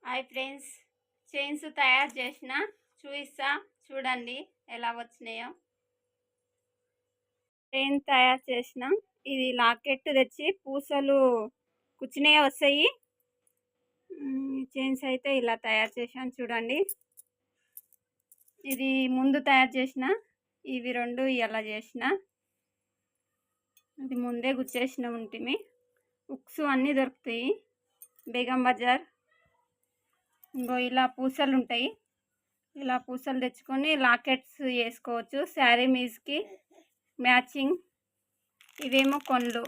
Hi friends, chains తయారు చేసిన చూపిస్తా చూడండి ఎలా వచ్చినాయో. చైన్ తయారు చేసిన ఇది లాకెట్ తెచ్చి పూసలు కూర్చునే వస్తాయి. చైన్స్ అయితే ఇలా తయారు చేశాను చూడండి. ఇది ముందు తయారు చేసిన, ఇవి రెండు ఇలా చేసిన. ఇది ముందే గుచ్చేసిన ఉంటుంది. ఉక్స్ అన్నీ దొరుకుతాయి బేగం బజార్. ఇంకో ఇలా పూసలు ఉంటాయి. ఇలా పూసలు తెచ్చుకొని లాకెట్స్ వేసుకోవచ్చు శారీ మీజ్కి మ్యాచింగ్. ఇవేమో కొండ్లు,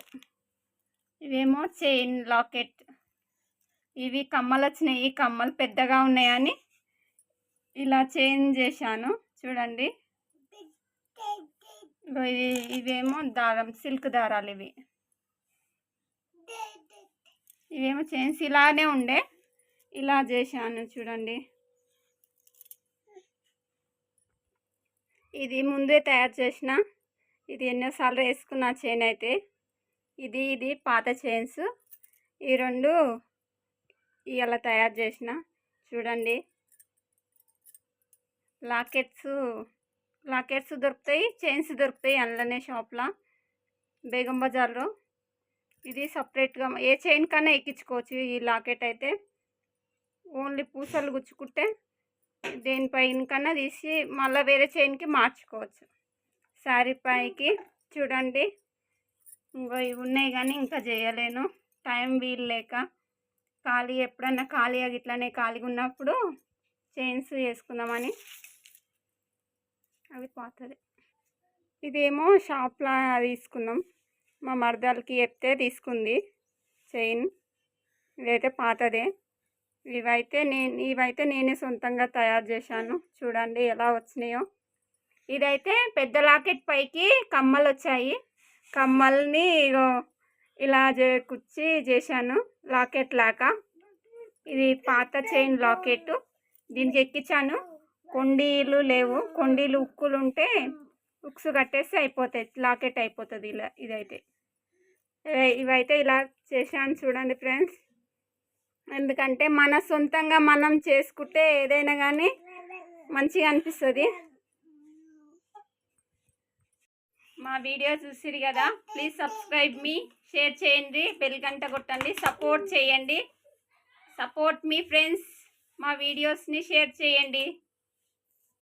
ఇవేమో చైన్ లాకెట్. ఇవి కమ్మలు వచ్చినాయి. ఈ కమ్మలు పెద్దగా ఉన్నాయని ఇలా చేంజ్ చేశాను చూడండి. ఇవేమో దారం, సిల్క్ దారాలు. ఇవేమో చైన్స్ ఇలానే ఉండే, ఇలా చేశాను చూడండి. ఇది ముందే తయారు చేసిన, ఇది ఎన్నోసార్లు వేసుకున్న చైన్ అయితే. ఇది పాత చైన్స్. ఈ రెండు ఇలా తయారు చేసిన చూడండి. లాకెట్స్ దొరుకుతాయి, చైన్స్ దొరుకుతాయి అందులోనే షాప్లో బేగం బజార్లో. ఇది సపరేట్గా ఏ చైన్ కన్నా ఎక్కించుకోవచ్చు. ఈ లాకెట్ అయితే ఓన్లీ పూసలు గుచ్చుకుంటే దేనిపైన కన్నా తీసి మళ్ళీ వేరే చైన్కి మార్చుకోవచ్చు. శారీ పైకి చూడండి. ఇంకో ఇవి ఉన్నాయి కానీ ఇంకా చేయలేను, టైం వీలు లేక. ఎప్పుడన్నా ఖాళీగా ఇట్లానే ఖాళీగా ఉన్నప్పుడు చైన్స్ వేసుకుందామని. అవి పాతది. ఇదేమో షాప్లో తీసుకున్నాం, మా మరదలకి చెప్తే తీసుకుంది చైన్. ఇదైతే పాతదే. ఇవైతే నేనే సొంతంగా తయారు చేశాను చూడండి ఎలా వచ్చినాయో. ఇదైతే పెద్ద లాకెట్ పైకి కమ్మలు వచ్చాయి. కమ్మల్ని ఇలా కుచ్చి చేశాను లాకెట్ లాగా. ఇది పాత చైన్ లాకెట్, దీనికి ఎక్కించాను. కొండీలు లేవు, కొండీలు ఉక్కులు ఉంటే ఉక్స్ కట్టేస్తే అయిపోతాయి, లాకెట్ అయిపోతుంది ఇలా. ఇవైతే ఇలా చేశాను చూడండి ఫ్రెండ్స్. ఎందుకంటే మన సొంతంగా మనం చేసుకుంటే ఏదైనా కానీ మంచిగా అనిపిస్తుంది. మా వీడియో చూసిరు కదా, ప్లీజ్ సబ్స్క్రైబ్ మీ, షేర్ చేయండి, బెల్ గంట కొట్టండి, సపోర్ట్ చేయండి. సపోర్ట్ మీ ఫ్రెండ్స్, మా వీడియోస్ని షేర్ చేయండి.